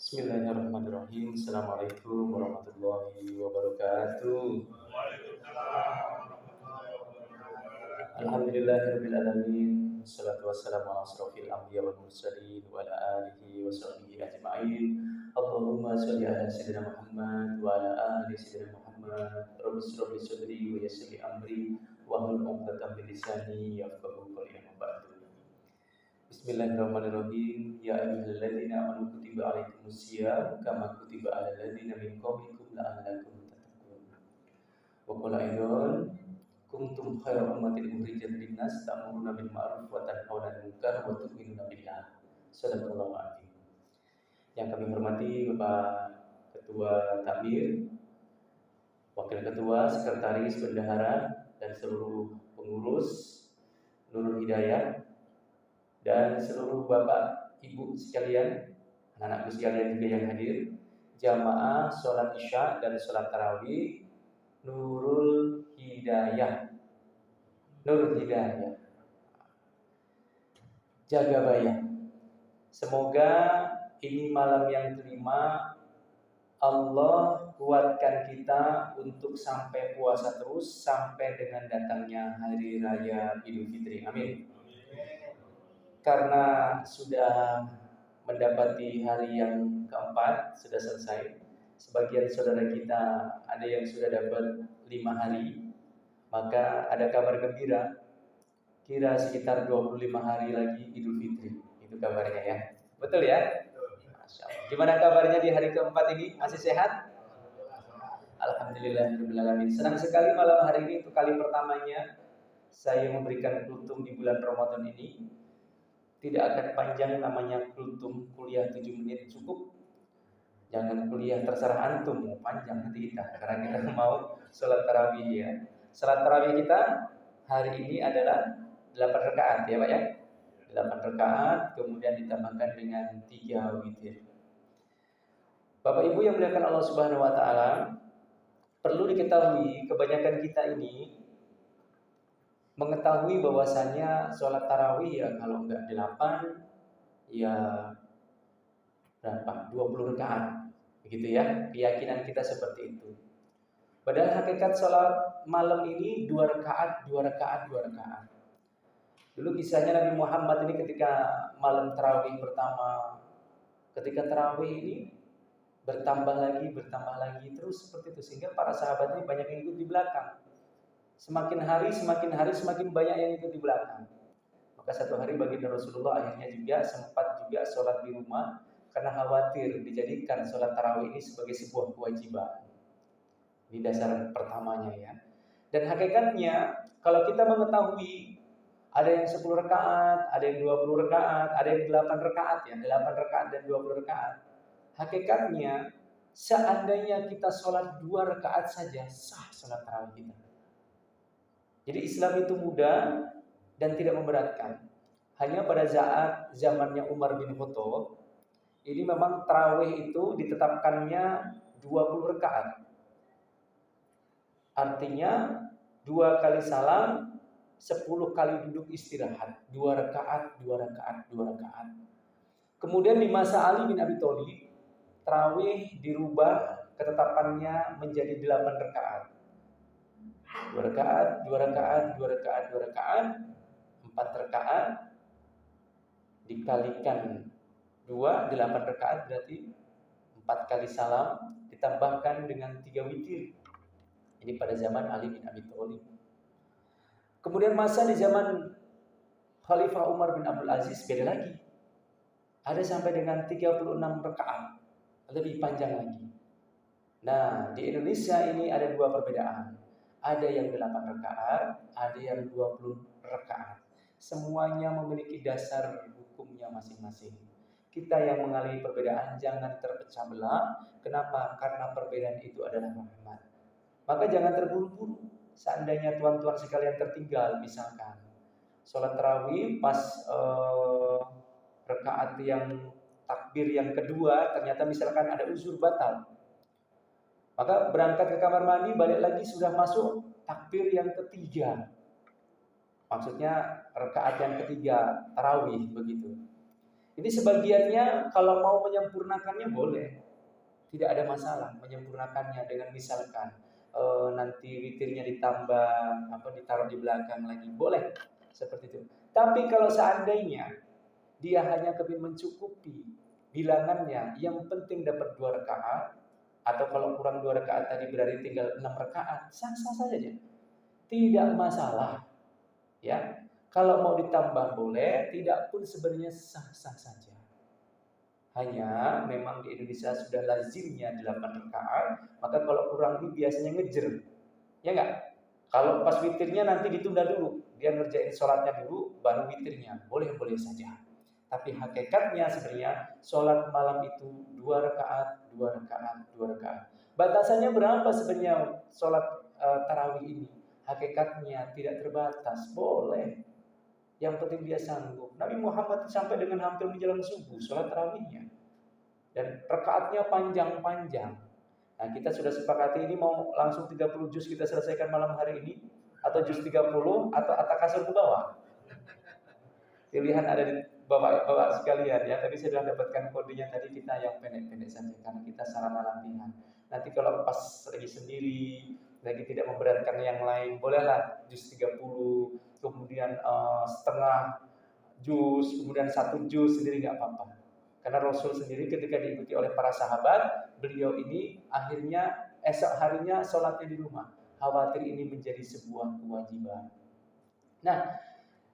Bismillahirrahmanirrahim. Assalamualaikum warahmatullahi wabarakatuh. Alhamdulillahirabbil alamin. Wassalatu wassalamu ala asrofil anbiya wal mursalin wa ala alihi wa sahbihi ajma'in. Allahumma shalli ala sayyidina Muhammad wa ala ali sayyidina Muhammad. Rabbi shrah li sadri wa yassir li amri wa hlul 'uqdatam min lisani yafqahu qawli. Bismillahirrahmanirrahim. Ya ayyuhalladzina amanu kutiba alaikumusiyam kama kutiba alal ladzina min qablikum la'allakum tattaqun. Wa qala aidan kuntum khairu ummatin ukhrijat linnas ta'muruna bil ma'ruf wa tanhauna 'anil munkar wa tu'minuna billah. Shadaqallahu adzim. Yang kami hormati Bapak Ketua Takmir, Wakil Ketua, Sekretaris, Bendahara dan seluruh pengurus Nurul Hidayah dan seluruh Bapak Ibu sekalian, anak-anakku sekalian juga yang hadir, jamaah sholat isya dan sholat tarawih Nurul Hidayah. Nurul Hidayah Jagabaya. Semoga ini malam yang kelima, Allah kuatkan kita untuk sampai puasa terus sampai dengan datangnya hari raya Idul Fitri. Amin. Karena sudah mendapati hari yang keempat, sudah selesai. Sebagian saudara kita ada yang sudah dapat 5 hari, maka ada kabar gembira. Kira sekitar 25 hari lagi Idul Fitri. Itu kabarnya ya. Betul ya? Masya Allah. Gimana kabarnya di hari keempat ini? Masih sehat? Alhamdulillahirrahmanirrahim. Senang sekali malam hari ini untuk kali pertamanya saya memberikan kultum di bulan Ramadan ini. Tidak akan panjang, namanya kultum, kuliah 7 menit cukup. Jangan kuliah terserah antum, mau panjang nanti kita, karena kita mau sholat tarawih ya. Sholat tarawih kita hari ini adalah 8 rakaat ya Pak ya. 8 rakaat, kemudian ditambahkan dengan 3 witir. Bapak Ibu yang dimuliakan Allah Subhanahu wa taala, perlu diketahui kebanyakan kita ini mengetahui bahwasannya sholat tarawih ya kalau enggak 8 ya berapa? 20 rakaat. Begitu ya, keyakinan kita seperti itu. Padahal hakikat sholat malam ini 2 rakaat, 2 rakaat, 2 rakaat. Dulu kisahnya Nabi Muhammad ini ketika malam tarawih pertama, ketika tarawih ini bertambah lagi terus seperti itu, sehingga para sahabat ini banyak yang ikut di belakang. Semakin hari semakin banyak yang ikut di belakang. Maka satu hari baginda Rasulullah akhirnya juga sempat juga sholat di rumah karena khawatir dijadikan sholat tarawih ini sebagai sebuah kewajiban. Ini dasar pertamanya ya. Dan hakikatnya kalau kita mengetahui ada yang 10 rakaat, ada yang 20 rakaat, ada yang 8 rakaat ya, 8 rakaat dan 20 rakaat. Hakikatnya seandainya kita sholat 2 rakaat saja sah sholat tarawih kita. Jadi Islam itu mudah dan tidak memberatkan. Hanya pada saat zamannya Umar bin Khattab, ini memang tarawih itu ditetapkannya 20 rakaat. Artinya 2 kali salam, 10 kali duduk istirahat, 2 rakaat, 2 rakaat, 2 rakaat. Kemudian di masa Ali bin Abi Thalib, tarawih dirubah ketetapannya menjadi 8 rakaat. 2 rakaat, 2 rakaat, 2 rakaat, 2 rakaat, 4 rakaat dikalikan 2, 8 rakaat berarti 4 kali salam ditambahkan dengan 3 witir. Ini pada zaman Ali bin Abi Thalib. Kemudian masa di zaman Khalifah Umar bin Abdul Aziz beda lagi. Ada sampai dengan 36 rakaat, lebih panjang lagi. Nah, di Indonesia ini ada 2 perbedaan. Ada yang 8 rakaat, ada yang 20 rakaat. Semuanya memiliki dasar hukumnya masing-masing. Kita yang mengalami perbedaan jangan terpecah belah. Kenapa? Karena perbedaan itu adalah rahmat. Maka jangan terburu-buru. Seandainya tuan-tuan sekalian tertinggal, misalkan sholat tarawih pas rakaat yang takbir yang kedua, ternyata misalkan ada uzur batal. Maka berangkat ke kamar mandi, balik lagi sudah masuk takbir yang ketiga. Maksudnya rakaat yang ketiga tarawih begitu. Ini sebagiannya kalau mau menyempurnakannya boleh, tidak ada masalah menyempurnakannya dengan misalkan nanti witirnya ditambah ditaruh di belakang lagi, boleh seperti itu. Tapi kalau seandainya dia hanya kepingin mencukupi bilangannya, yang penting dapat 2 rakaat, atau kalau kurang 2 rakaat tadi berarti tinggal 6 rakaat, sah-sah saja, tidak masalah. Ya, kalau mau ditambah boleh, tidak pun sebenarnya sah-sah saja. Hanya memang di Indonesia sudah lazimnya 8 rakaat, maka kalau kurang ini biasanya ngejer, ya enggak? Kalau pas witirnya nanti ditunda dulu, dia ngerjain sholatnya dulu, baru witirnya, boleh-boleh saja. Tapi hakikatnya sebenarnya sholat malam itu 2 rakaat, 2 rakaat, 2 rakaat. Batasannya berapa sebenarnya sholat tarawih ini? Hakikatnya tidak terbatas, boleh. Yang penting dia sanggup. Nabi Muhammad sampai dengan hampir menjelang subuh sholat tarawihnya, dan rakaatnya panjang-panjang. Nah, kita sudah sepakati ini mau langsung 30 juz kita selesaikan malam hari ini, atau juz 30, atau kasur ke bawah. Pilihan ada di bapak-bapak sekalian ya. Tadi saya sudah dapatkan kodenya, tadi kita yang pendek-pendek saja karena kita sarana latihan. Nanti kalau pas lagi sendiri, lagi tidak memberatkan yang lain, bolehlah juz 30, kemudian setengah juz, kemudian 1 juz sendiri, nggak apa-apa. Karena Rasul sendiri ketika diikuti oleh para sahabat, beliau ini akhirnya esok harinya sholatnya di rumah. Khawatir ini menjadi sebuah kewajiban. Nah,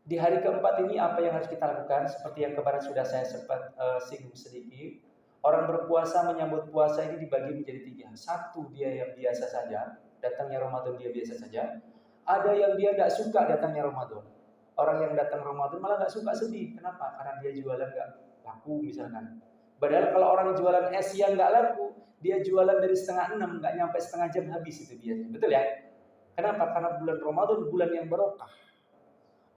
di hari keempat ini apa yang harus kita lakukan? Seperti yang kemarin sudah saya sempat singgung sedikit. Orang berpuasa menyambut puasa ini dibagi menjadi 3. Satu, dia yang biasa saja, datangnya Ramadan dia biasa saja. Ada yang dia nggak suka datangnya Ramadan. Orang yang datang Ramadan malah nggak suka, sedih. Kenapa? Karena dia jualan nggak laku misalkan. Padahal kalau orang jualan es yang nggak laku, dia jualan dari 5:30, nggak nyampe setengah jam habis itu biasanya. Betul ya? Kenapa? Karena bulan Ramadan bulan yang barokah.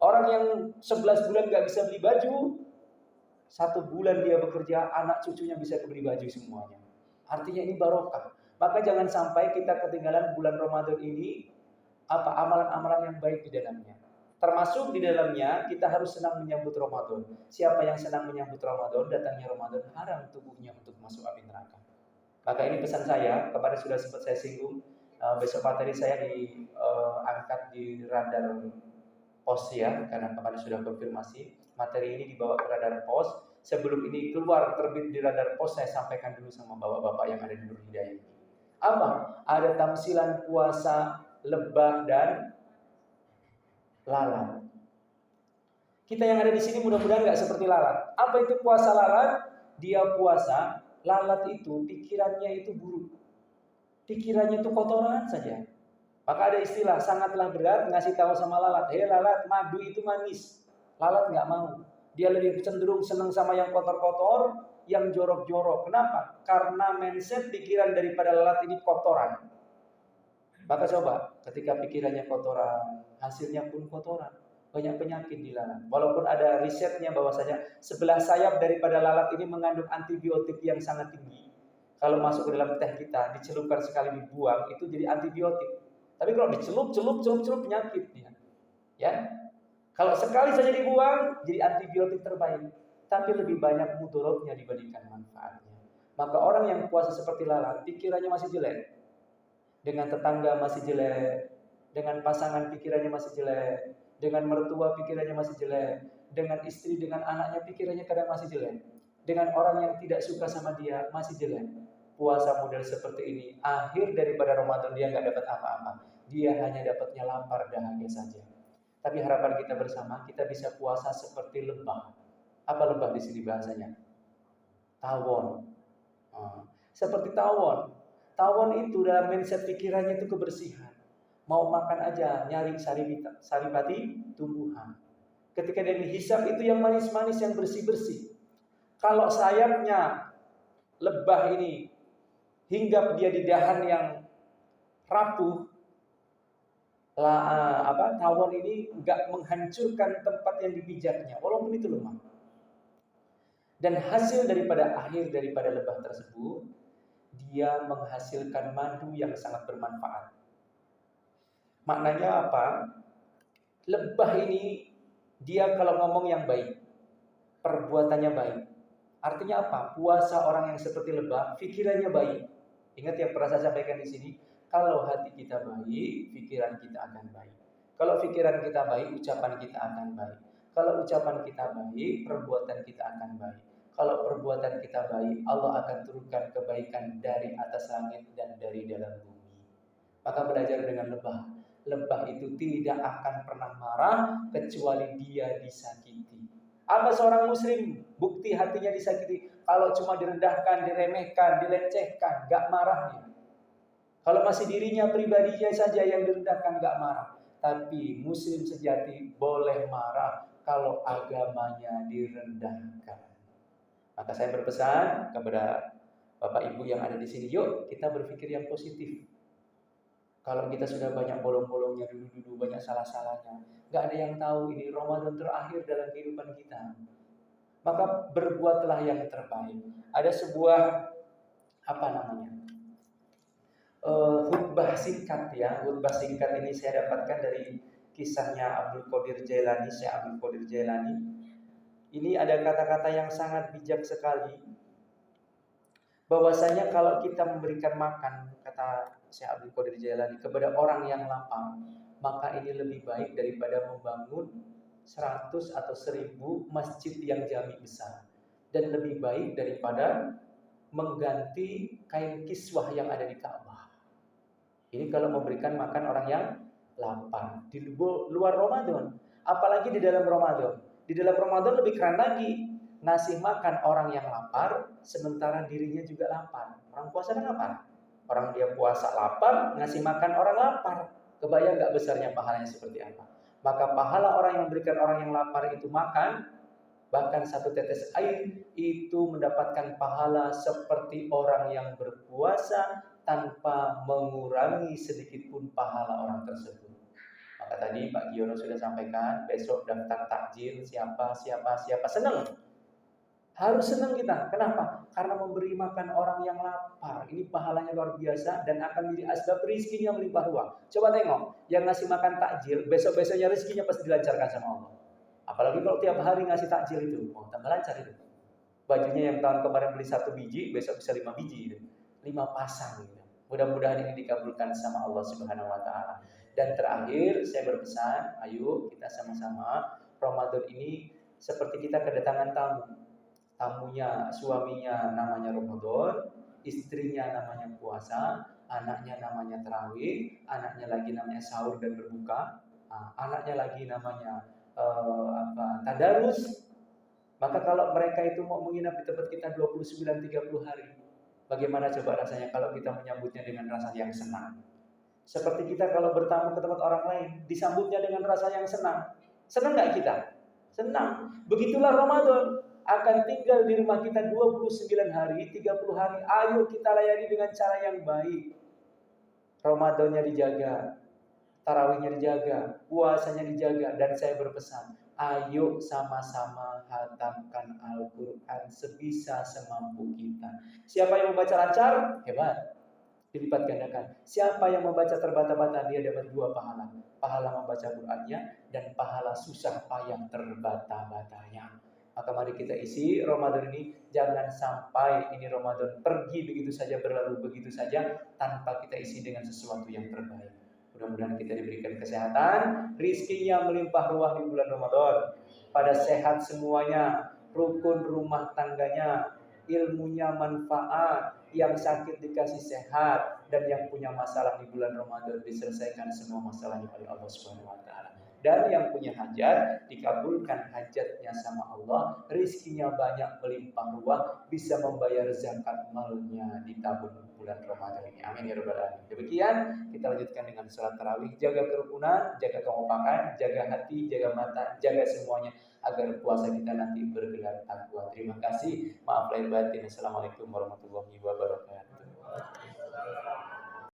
Orang yang 11 bulan nggak bisa beli baju, 1 bulan dia bekerja, anak cucunya bisa beli baju semuanya. Artinya ini barokah. Maka jangan sampai kita ketinggalan bulan Ramadan ini amalan-amalan yang baik di dalamnya. Termasuk di dalamnya kita harus senang menyambut Ramadan. Siapa yang senang menyambut Ramadan, datangnya Ramadan, haram tubuhnya untuk masuk api neraka. Maka ini pesan saya, kemarin sudah sempat saya singgung, besok materi saya diangkat di radar pos ya, karena kemarin sudah konfirmasi. Materi ini dibawa ke radar pos. Sebelum ini keluar terbit di radar pos, saya sampaikan dulu sama bapak-bapak yang ada di Nur Hidayah. Apa? Ada tamsilan puasa lebah dan lalat. Kita yang ada di sini mudah-mudahan nggak seperti lalat. Apa itu puasa lalat? Dia puasa, lalat itu pikirannya itu buruk. Pikirannya itu kotoran saja. Maka ada istilah, sangatlah berat ngasih tahu sama lalat, hei lalat, madu itu manis. Lalat nggak mau. Dia lebih cenderung senang sama yang kotor-kotor, yang jorok-jorok. Kenapa? Karena mindset pikiran daripada lalat ini kotoran. Maka coba, ketika pikirannya kotoran, hasilnya pun kotoran. Banyak penyakit di lalat. Walaupun ada risetnya bahwasanya sebelah sayap daripada lalat ini mengandung antibiotik yang sangat tinggi. Kalau masuk ke dalam teh kita, dicelupkan sekali dibuang, itu jadi antibiotik. Tapi kalau dicelup penyakit dia. Ya. Kalau sekali saja dibuang, jadi antibiotik terbaik. Tapi lebih banyak mudaratnya dibandingkan manfaatnya. Maka orang yang puasa seperti lalat, pikirannya masih jelek. Dengan tetangga masih jelek, dengan pasangan pikirannya masih jelek, dengan mertua pikirannya masih jelek, dengan istri, dengan anaknya pikirannya kadang masih jelek, dengan orang yang tidak suka sama dia masih jelek. Puasa model seperti ini, akhir daripada Ramadan dia nggak dapat apa-apa, dia hanya dapatnya lapar dahaga saja. Tapi harapan kita bersama, kita bisa puasa seperti lebah. Apa lebah di sini bahasanya? Tawon. Seperti tawon. Tawon itu dalam mindset pikirannya itu kebersihan. Mau makan aja nyari saripati tumbuhan. Ketika dia dihisap itu yang manis-manis, yang bersih-bersih. Kalau sayapnya lebah ini hinggap dia di dahan yang rapuh, tawon ini enggak menghancurkan tempat yang dipijaknya, walaupun itu lemah. Dan hasil daripada lebah tersebut, dia menghasilkan madu yang sangat bermanfaat. Maknanya apa? Lebah ini dia kalau ngomong yang baik, perbuatannya baik, Artinya apa? Puasa orang yang seperti lebah, pikirannya baik. Ingat yang pernah saya sampaikan di sini, kalau hati kita baik, pikiran kita akan baik. Kalau pikiran kita baik, ucapan kita akan baik. Kalau ucapan kita baik, perbuatan kita akan baik. Kalau perbuatan kita baik, Allah akan turunkan kebaikan dari atas langit dan dari dalam bumi. Maka belajar dengan lebah. Lebah itu tidak akan pernah marah kecuali dia disakiti. Apa seorang muslim bukti hatinya disakiti? Kalau cuma direndahkan, diremehkan, dilecehkan, gak marah dia. Kalau masih dirinya pribadinya saja yang direndahkan, gak marah. Tapi muslim sejati boleh marah kalau agamanya direndahkan. Maka saya berpesan kepada Bapak Ibu yang ada di sini, yuk kita berpikir yang positif. Kalau kita sudah banyak bolong-bolongnya dulu-dulu, banyak salah-salahnya, gak ada yang tahu ini Ramadan terakhir dalam kehidupan kita. Maka berbuatlah yang terbaik. Ada sebuah khutbah singkat ya. Khutbah singkat ini saya dapatkan dari kisahnya Abdul Qadir Jailani, Syekh Abdul Qadir Jailani. Ini ada kata-kata yang sangat bijak sekali. Bahwasanya kalau kita memberikan makan, kata Syekh Abdul Qadir Jailani, kepada orang yang lapar, maka ini lebih baik daripada membangun 100 atau 1000 masjid yang jami besar, dan lebih baik daripada mengganti kain kiswah yang ada di Ka'bah. Ini kalau memberikan makan orang yang lapar di luar Ramadan, apalagi di dalam Ramadan. Di dalam Ramadan lebih keren lagi, ngasih makan orang yang lapar sementara dirinya juga lapar. Orang puasa kan lapar, orang dia puasa lapar, ngasih makan orang lapar. Kebayang gak besarnya pahalanya seperti apa? Maka pahala orang yang memberikan orang yang lapar itu makan, bahkan satu tetes air, itu mendapatkan pahala seperti orang yang berpuasa tanpa mengurangi sedikit pun pahala orang tersebut. Maka tadi Pak Giono sudah sampaikan, besok daftar takjil siapa senang. Harus senang kita. Kenapa? Karena memberi makan orang yang lapar. Ini pahalanya luar biasa dan akan menjadi asbab rizkinya melimpah ruah. Coba tengok, yang ngasih makan takjil, besok-besoknya rizkinya pasti dilancarkan sama Allah. Apalagi kalau tiap hari ngasih takjil itu, tambah lancar itu. Bajunya yang tahun kemarin beli 1 biji, besok bisa 5 biji itu. 5 pasang gitu. Mudah-mudahan ini dikabulkan sama Allah Subhanahu wa taala. Dan terakhir saya berpesan, ayo kita sama-sama Ramadan ini seperti kita kedatangan tamu. Tamunya, suaminya namanya Ramadan, istrinya namanya puasa, anaknya namanya tarawih, anaknya lagi namanya sahur dan berbuka, anaknya lagi namanya tadarus. Maka kalau mereka itu mau menginap di tempat kita 29-30 hari, bagaimana coba rasanya kalau kita menyambutnya dengan rasa yang senang? Seperti kita kalau bertamu ke tempat orang lain, disambutnya dengan rasa yang senang. Senang gak kita? Senang. Begitulah Ramadan. Akan tinggal di rumah kita 29 hari, 30 hari. Ayo kita layani dengan cara yang baik. Ramadannya dijaga, tarawihnya dijaga, puasanya dijaga. Dan saya berpesan, ayo sama-sama hatamkan Al-Quran sebisa semampu kita. Siapa yang membaca lancar? Hebat, dilipat gandakan. Siapa yang membaca terbata-bata, dia dapat 2 pahala. Pahala membaca Qurannya dan pahala susah payah terbata-batanya. Maka mari kita isi Ramadan ini, jangan sampai ini Ramadan pergi begitu saja, berlalu begitu saja tanpa kita isi dengan sesuatu yang terbaik. Mudah-mudahan kita diberikan kesehatan, rizkinya melimpah ruah di bulan Ramadan, pada sehat semuanya, rukun rumah tangganya, ilmunya manfaat, yang sakit dikasih sehat, dan yang punya masalah di bulan Ramadan diselesaikan semua masalahnya oleh Allah Subhanahu wa taala. Dan yang punya hajat dikabulkan hajatnya sama Allah, rizkinya banyak melimpah ruah, bisa membayar zakat malnya di tahun bulan Ramadan ini. Amin ya rabbal alamin. Demikian kita lanjutkan dengan salat tarawih. Jaga kerukunan, jaga kekompakan, jaga hati, jaga mata, jaga semuanya agar puasa kita nanti bergelar takwa. Terima kasih. Maaf lahir batin. Assalamualaikum warahmatullahi wabarakatuh.